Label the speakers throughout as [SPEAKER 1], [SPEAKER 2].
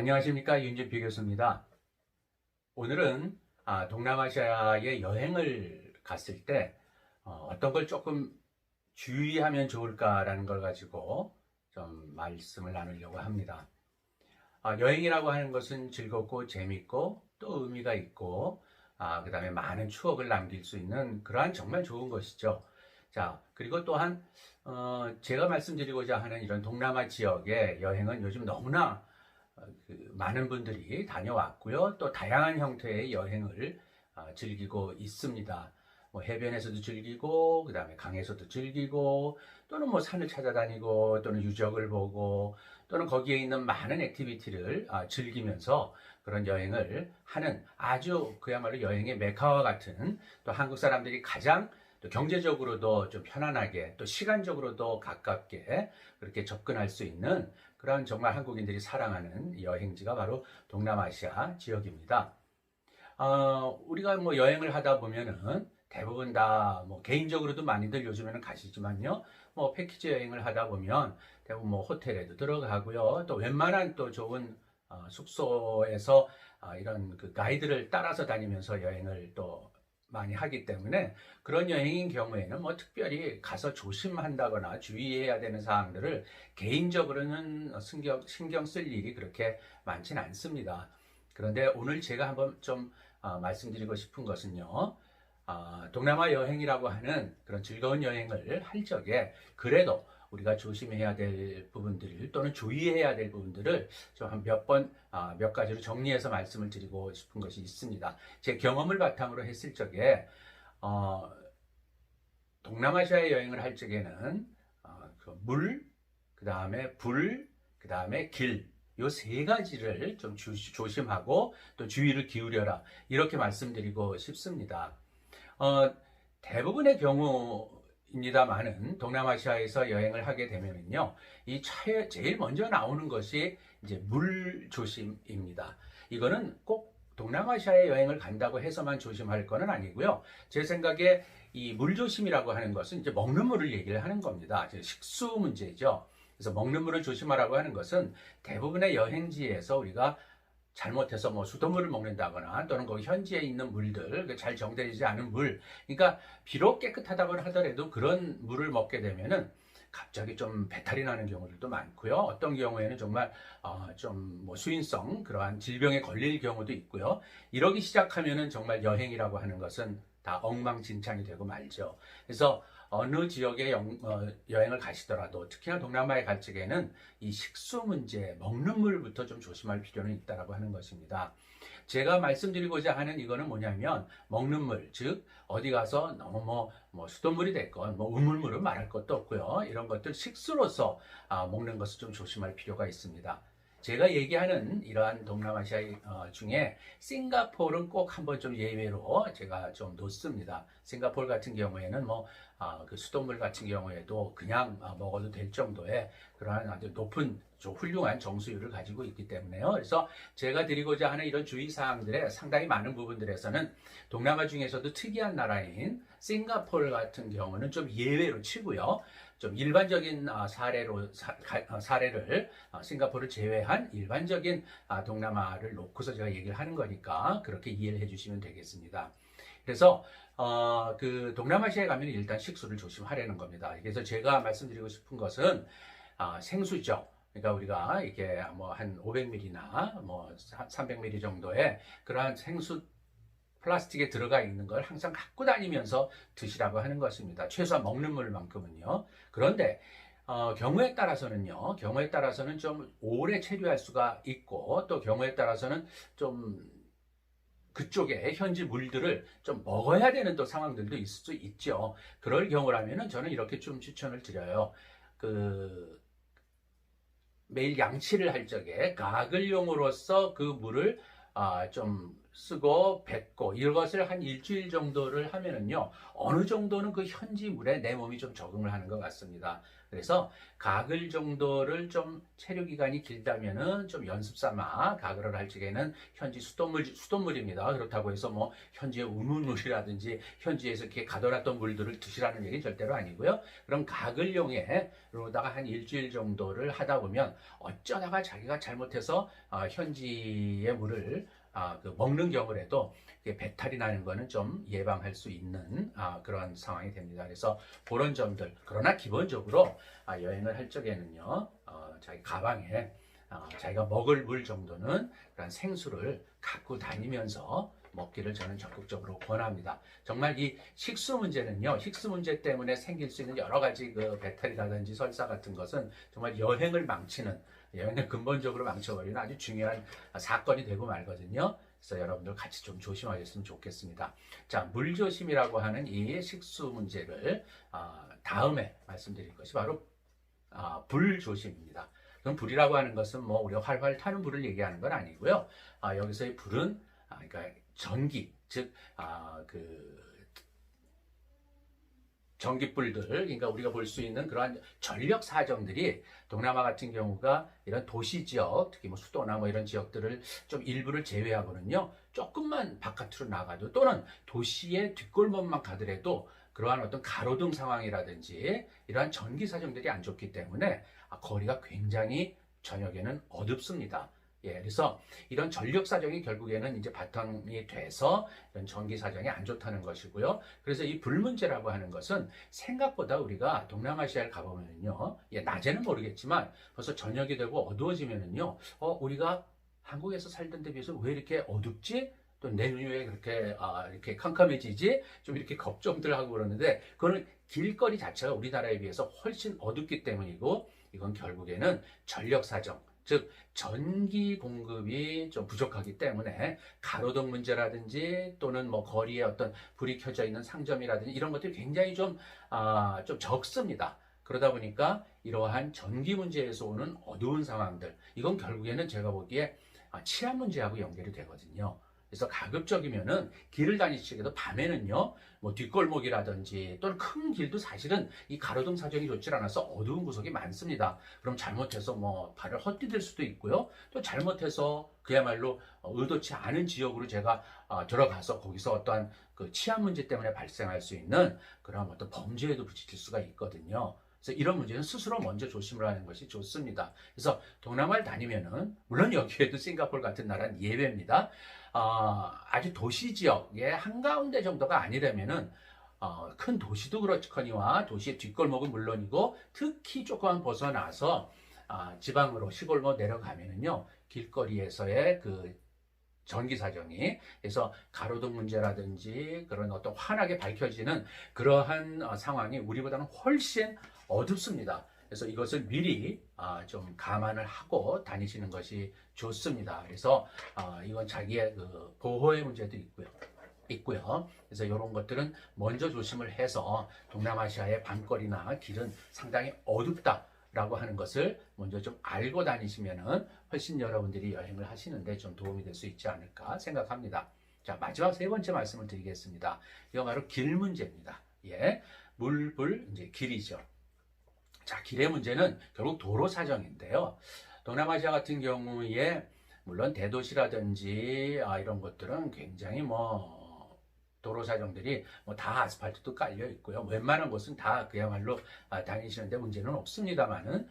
[SPEAKER 1] 안녕하십니까, 윤진표 교수입니다. 오늘은 동남아시아에 여행을 갔을 때 어떤 걸 조금 주의하면 좋을까라는 걸 가지고 좀 말씀을 나누려고 합니다. 여행이라고 하는 것은 즐겁고 재밌고 또 의미가 있고 그 다음에 많은 추억을 남길 수 있는 그러한 정말 좋은 것이죠. 자, 그리고 또한 제가 말씀드리고자 하는 이런 동남아 지역의 여행은 요즘 너무나 많은 분들이 다녀왔고요. 또 다양한 형태의 여행을 즐기고 있습니다. 뭐 해변에서도 즐기고, 그 다음에 강에서도 즐기고, 또는 뭐 산을 찾아다니고, 또는 유적을 보고, 또는 거기에 있는 많은 액티비티를 즐기면서 그런 여행을 하는 아주 그야말로 여행의 메카와 같은, 또 한국 사람들이 가장 또 경제적으로도 좀 편안하게 또 시간적으로도 가깝게 그렇게 접근할 수 있는 그런 정말 한국인들이 사랑하는 여행지가 바로 동남아시아 지역입니다. 우리가 뭐 여행을 하다 보면은 대부분 다 뭐 개인적으로도 많이들 요즘에는 가시지만요. 뭐 패키지 여행을 하다 보면 대부분 뭐 호텔에도 들어가고요. 또 웬만한 또 좋은 숙소에서 이런 그 가이드를 따라서 다니면서 여행을 또 많이 하기 때문에 그런 여행인 경우에는 뭐 특별히 가서 조심한다거나 주의해야 되는 사항들을 개인적으로는 신경 쓸 일이 그렇게 많지는 않습니다. 그런데 오늘 제가 한번 좀 말씀드리고 싶은 것은요. 동남아 여행이라고 하는 그런 즐거운 여행을 할 적에 그래도 우리가 조심해야 될 부분들 또는 주의해야 될 부분들을 좀 한 몇 가지로 정리해서 말씀을 드리고 싶은 것이 있습니다. 제 경험을 바탕으로 했을 적에 동남아시아에 여행을 할 적에는 그 물, 그 다음에 불, 그 다음에 길, 요 세 가지를 좀 조심하고 또 주의를 기울여라 이렇게 말씀드리고 싶습니다. 대부분의 경우입니다만은 동남아시아에서 여행을 하게 되면은요, 이 차에 제일 먼저 나오는 것이 이제 물 조심입니다. 이거는 꼭 동남아시아에 여행을 간다고 해서만 조심할 거는 아니고요. 제 생각에 이 물 조심이라고 하는 것은 이제 먹는 물을 얘기를 하는 겁니다. 식수 문제죠. 그래서 먹는 물을 조심하라고 하는 것은 대부분의 여행지에서 우리가 잘못해서 뭐 수돗물을 먹는다거나 또는 거기 현지에 있는 물들, 잘 정제되지 않은 물, 그러니까 비록 깨끗하다고 하더라도 그런 물을 먹게 되면은 갑자기 좀 배탈이 나는 경우들도 많고요. 어떤 경우에는 정말 좀 뭐 수인성 그러한 질병에 걸릴 경우도 있고요. 이러기 시작하면은 정말 여행이라고 하는 것은 다 엉망진창이 되고 말죠. 그래서 어느 지역에 여행을 가시더라도 특히나 동남아에 갈 적에는 이 식수 문제, 먹는 물부터 좀 조심할 필요는 있다라고 하는 것입니다. 제가 말씀드리고자 하는 이거는 뭐냐면 먹는 물, 즉 어디 가서 너무 뭐 수돗물이 됐건 뭐 우물물은 말할 것도 없고요. 이런 것들 식수로서 먹는 것을 좀 조심할 필요가 있습니다. 제가 얘기하는 이러한 동남아시아 중에 싱가포르는 꼭 한번 좀 예외로 제가 좀 놓습니다. 싱가포르 같은 경우에는 그 수돗물 같은 경우에도 그냥 먹어도 될 정도의 그러한 아주 높은 훌륭한 정수율을 가지고 있기 때문에요. 그래서 제가 드리고자 하는 이런 주의사항들의 상당히 많은 부분들에서는 동남아 중에서도 특이한 나라인 싱가포르 같은 경우는 좀 예외로 치고요. 좀 일반적인 사례를 싱가포르를 제외한 일반적인 동남아를 놓고서 제가 얘기를 하는 거니까 그렇게 이해를 해주시면 되겠습니다. 그래서 그 동남아시아에 가면 일단 식수를 조심하려는 겁니다. 그래서 제가 말씀드리고 싶은 것은 생수죠. 그러니까 우리가 이게 뭐 한 500ml나 뭐 300ml 정도의 그러한 생수 플라스틱에 들어가 있는 걸 항상 갖고 다니면서 드시라고 하는 것입니다. 최소한 먹는 물만큼은요. 그런데 경우에 따라서는 좀 오래 체류할 수가 있고 또 경우에 따라서는 좀 그쪽에 현지 물들을 좀 먹어야 되는 또 상황들도 있을 수 있죠. 그럴 경우라면은 저는 이렇게 좀 추천을 드려요. 매일 양치를 할 적에 가글용으로서 그 물을 좀 쓰고 뱉고 이것을 한 일주일 정도를 하면은요, 어느 정도는 그 현지 물에 내 몸이 좀 적응을 하는 것 같습니다. 그래서 가글 정도를 좀 체류 기간이 길다면은 좀 연습 삼아 가글을 할 적에는 현지 수돗물입니다. 그렇다고 해서 뭐 현지의 우문물이라든지 현지에서 이렇게 가둬놨던 물들을 드시라는 얘기는 절대로 아니고요. 그럼 가글용에로다가 한 일주일 정도를 하다 보면 어쩌다가 자기가 잘못해서 현지의 물을 먹는 경우라도 배탈이 나는 거는 좀 예방할 수 있는 그런 상황이 됩니다. 그래서 그런 점들, 그러나 기본적으로 여행을 할 적에는요, 자기 가방에 자기가 먹을 물 정도는 그런 생수를 갖고 다니면서 먹기를 저는 적극적으로 권합니다. 정말 이 식수 문제는요, 식수 문제 때문에 생길 수 있는 여러 가지 그 배탈이라든지 설사 같은 것은 정말 여행을 망치는, 여행을 근본적으로 망쳐버리는 아주 중요한 사건이 되고 말거든요. 그래서 여러분들 같이 좀 조심하셨으면 좋겠습니다. 자, 물조심이라고 하는 이 식수 문제를 다음에 말씀드릴 것이 바로 불조심입니다. 그럼 불이라고 하는 것은 뭐 우리가 활활 타는 불을 얘기하는 건 아니고요. 여기서의 불은 그러니까 전기, 즉 전기불들, 그러니까 우리가 볼 수 있는 그러한 전력 사정들이 동남아 같은 경우가 이런 도시 지역, 특히 뭐 수도나 뭐 이런 지역들을 좀 일부를 제외하고는요, 조금만 바깥으로 나가도 또는 도시의 뒷골목만 가더라도 그러한 어떤 가로등 상황이라든지 이러한 전기 사정들이 안 좋기 때문에 거리가 굉장히 저녁에는 어둡습니다. 예, 그래서 이런 전력 사정이 결국에는 이제 바탕이 돼서 이런 전기 사정이 안 좋다는 것이고요. 그래서 이 불 문제라고 하는 것은 생각보다 우리가 동남아시아를 가보면요, 예, 낮에는 모르겠지만 벌써 저녁이 되고 어두워지면은요, 우리가 한국에서 살던 데 비해서 왜 이렇게 어둡지? 또 내 눈이 왜 그렇게 이렇게 캄캄해지지? 좀 이렇게 걱정들 하고 그러는데, 그거는 길거리 자체가 우리나라에 비해서 훨씬 어둡기 때문이고, 이건 결국에는 전력 사정, 즉 전기 공급이 좀 부족하기 때문에 가로등 문제라든지 또는 뭐 거리에 어떤 불이 켜져 있는 상점이라든지 이런 것들이 굉장히 좀 적습니다. 그러다 보니까 이러한 전기 문제에서 오는 어두운 상황들, 이건 결국에는 제가 보기에 치안 문제하고 연결이 되거든요. 그래서 가급적이면은 길을 다니시게도 밤에는요, 뭐 뒷골목이라든지 또는 큰 길도 사실은 이 가로등 사정이 좋지 않아서 어두운 구석이 많습니다. 그럼 잘못해서 뭐 발을 헛디딜 수도 있고요. 또 잘못해서 그야말로 의도치 않은 지역으로 제가 들어가서 거기서 어떠한 그 치안 문제 때문에 발생할 수 있는 그런 어떤 범죄에도 부딪힐 수가 있거든요. 그래서 이런 문제는 스스로 먼저 조심을 하는 것이 좋습니다. 그래서 동남아를 다니면은, 물론 여기에도 싱가포르 같은 나라는 예외입니다. 아주 도시 지역의 한가운데 정도가 아니라면은 큰 도시도 그렇거니와 도시의 뒷골목은 물론이고 특히 조금 벗어나서 지방으로 시골로 내려가면은요, 길거리에서의 그 전기 사정이, 그래서 가로등 문제라든지 그런 어떤 환하게 밝혀지는 그러한 상황이 우리보다는 훨씬 어둡습니다. 그래서 이것을 미리 좀 감안을 하고 다니시는 것이 좋습니다. 그래서 이건 자기의 그 보호의 문제도 있고요. 그래서 이런 것들은 먼저 조심을 해서 동남아시아의 밤거리나 길은 상당히 어둡다라고 하는 것을 먼저 좀 알고 다니시면은 훨씬 여러분들이 여행을 하시는데 좀 도움이 될 수 있지 않을까 생각합니다. 자, 마지막 세 번째 말씀을 드리겠습니다. 이거 바로 길 문제입니다. 예, 이제 길이죠. 자, 길의 문제는 결국 도로 사정인데요. 동남아시아 같은 경우에 물론 대도시라든지 이런 것들은 굉장히 뭐 도로 사정들이 뭐 다 아스팔트도 깔려 있고요. 웬만한 곳은 다 그야말로 다니시는데 문제는 없습니다만은,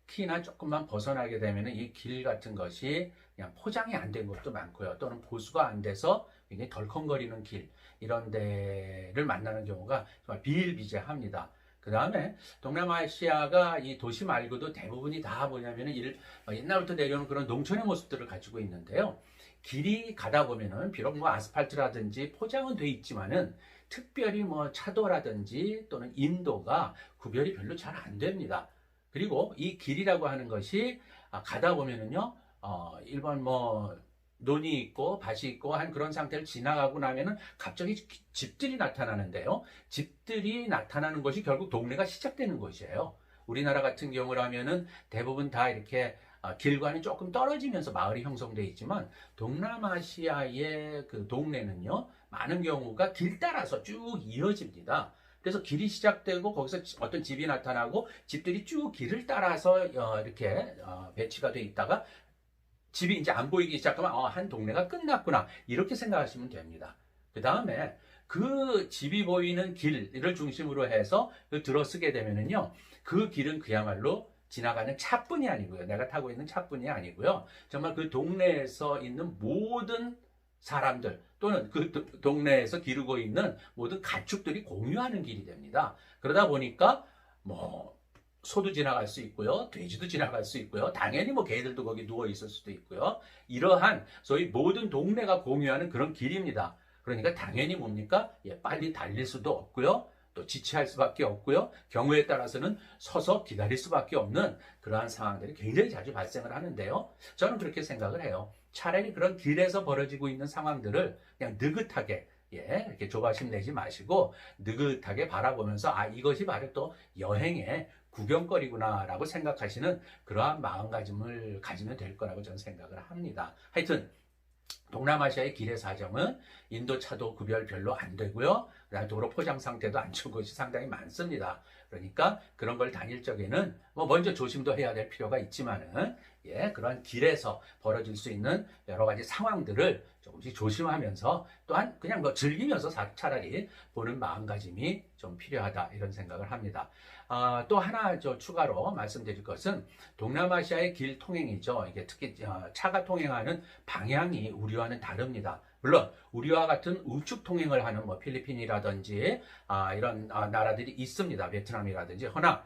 [SPEAKER 1] 특히나 조금만 벗어나게 되면 이 길 같은 것이 그냥 포장이 안 된 것도 많고요. 또는 보수가 안 돼서 굉장히 덜컹거리는 길, 이런 데를 만나는 경우가 정말 비일비재합니다. 그 다음에 동남아시아가 이 도시 말고도 대부분이 다 뭐냐면은 옛날부터 내려오는 그런 농촌의 모습들을 가지고 있는데요. 길이 가다 보면은 비록 뭐 아스팔트라든지 포장은 돼 있지만은 특별히 뭐 차도라든지 또는 인도가 구별이 별로 잘 안 됩니다. 그리고 이 길이라고 하는 것이 가다 보면은요, 일반 뭐 논이 있고 밭이 있고 한 그런 상태를 지나가고 나면은 갑자기 집들이 나타나는데요. 집들이 나타나는 것이 결국 동네가 시작되는 것이에요. 우리나라 같은 경우라면은 대부분 다 이렇게 길과는 조금 떨어지면서 마을이 형성되어 있지만 동남아시아의 그 동네는요, 많은 경우가 길 따라서 쭉 이어집니다. 그래서 길이 시작되고 거기서 어떤 집이 나타나고 집들이 쭉 길을 따라서 이렇게 배치가 돼 있다가 집이 이제 안 보이기 시작하면 한 동네가 끝났구나 이렇게 생각하시면 됩니다. 그 다음에 그 집이 보이는 길을 중심으로 해서 들어서게 되면은요, 그 길은 그야말로 지나가는 차뿐이 아니고요, 내가 타고 있는 차뿐이 아니고요, 정말 그 동네에서 있는 모든 사람들 또는 그 동네에서 기르고 있는 모든 가축들이 공유하는 길이 됩니다. 그러다 보니까 뭐 소도 지나갈 수 있고요, 돼지도 지나갈 수 있고요, 당연히 뭐 개들도 거기 누워 있을 수도 있고요. 이러한 소위 모든 동네가 공유하는 그런 길입니다. 그러니까 당연히 뭡니까? 빨리 달릴 수도 없고요, 또 지체할 수밖에 없고요, 경우에 따라서는 서서 기다릴 수밖에 없는 그러한 상황들이 굉장히 자주 발생을 하는데요. 저는 그렇게 생각을 해요. 차라리 그런 길에서 벌어지고 있는 상황들을 그냥 느긋하게, 이렇게 조바심 내지 마시고 느긋하게 바라보면서 이것이 바로 또 여행의 구경거리구나라고 생각하시는 그러한 마음가짐을 가지면 될 거라고 저는 생각을 합니다. 하여튼 동남아시아의 길의 사정은 인도차도 구별 별로 안 되고요, 그다음에 도로 포장 상태도 안 좋은 곳이 상당히 많습니다. 그러니까 그런 걸 다닐 적에는 뭐 먼저 조심도 해야 될 필요가 있지만은, 그러한 길에서 벌어질 수 있는 여러 가지 상황들을 조금씩 조심하면서 또한 그냥 뭐 즐기면서 차라리 보는 마음가짐이 좀 필요하다 이런 생각을 합니다. 또 하나 추가로 말씀드릴 것은 동남아시아의 길 통행이죠. 이게 특히 차가 통행하는 방향이 우리와는 다릅니다. 물론 우리와 같은 우측 통행을 하는 뭐 필리핀이라든지 이런 나라들이 있습니다. 베트남이라든지. 허나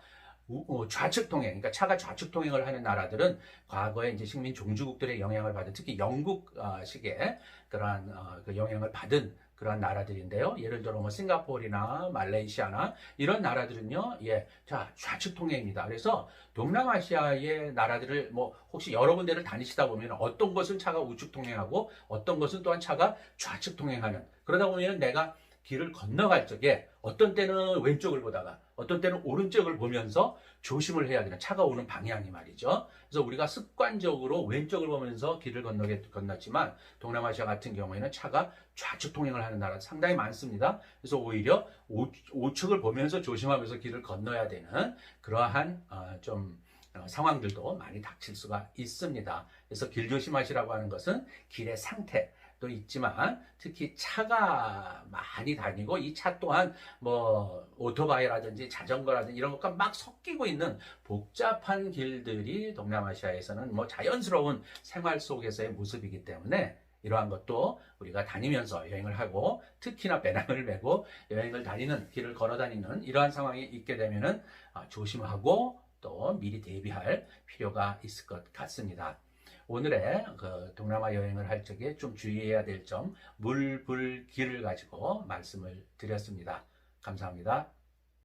[SPEAKER 1] 좌측 통행, 그러니까 차가 좌측 통행을 하는 나라들은 과거에 이제 식민 종주국들의 영향을 받은, 특히 영국식의 그러한 그 영향을 받은 그런 나라들인데요. 예를 들어 뭐 싱가포르나 말레이시아나 이런 나라들은요, 좌측 통행입니다. 그래서 동남아시아의 나라들을 뭐 혹시 여러 군데를 다니시다 보면 어떤 곳은 차가 우측 통행하고 어떤 곳은 또한 차가 좌측 통행하는, 그러다 보면 내가 길을 건너갈 적에 어떤 때는 왼쪽을 보다가 어떤 때는 오른쪽을 보면서 조심을 해야 되는, 차가 오는 방향이 말이죠. 그래서 우리가 습관적으로 왼쪽을 보면서 길을 건넜지만 동남아시아 같은 경우에는 차가 좌측 통행을 하는 나라가 상당히 많습니다. 그래서 오히려 우측을 보면서 조심하면서 길을 건너야 되는 그러한 상황들도 많이 닥칠 수가 있습니다. 그래서 길 조심하시라고 하는 것은 길의 상태 도 있지만 특히 차가 많이 다니고 이 차 또한 뭐 오토바이라든지 자전거라든지 이런 것과 막 섞이고 있는 복잡한 길들이 동남아시아에서는 뭐 자연스러운 생활 속에서의 모습이기 때문에 이러한 것도 우리가 다니면서 여행을 하고 특히나 배낭을 메고 여행을 다니는, 길을 걸어 다니는 이러한 상황이 있게 되면은 조심하고 또 미리 대비할 필요가 있을 것 같습니다. 오늘의 그 동남아 여행을 할 적에 좀 주의해야 될 점, 물, 불, 길을 가지고 말씀을 드렸습니다. 감사합니다.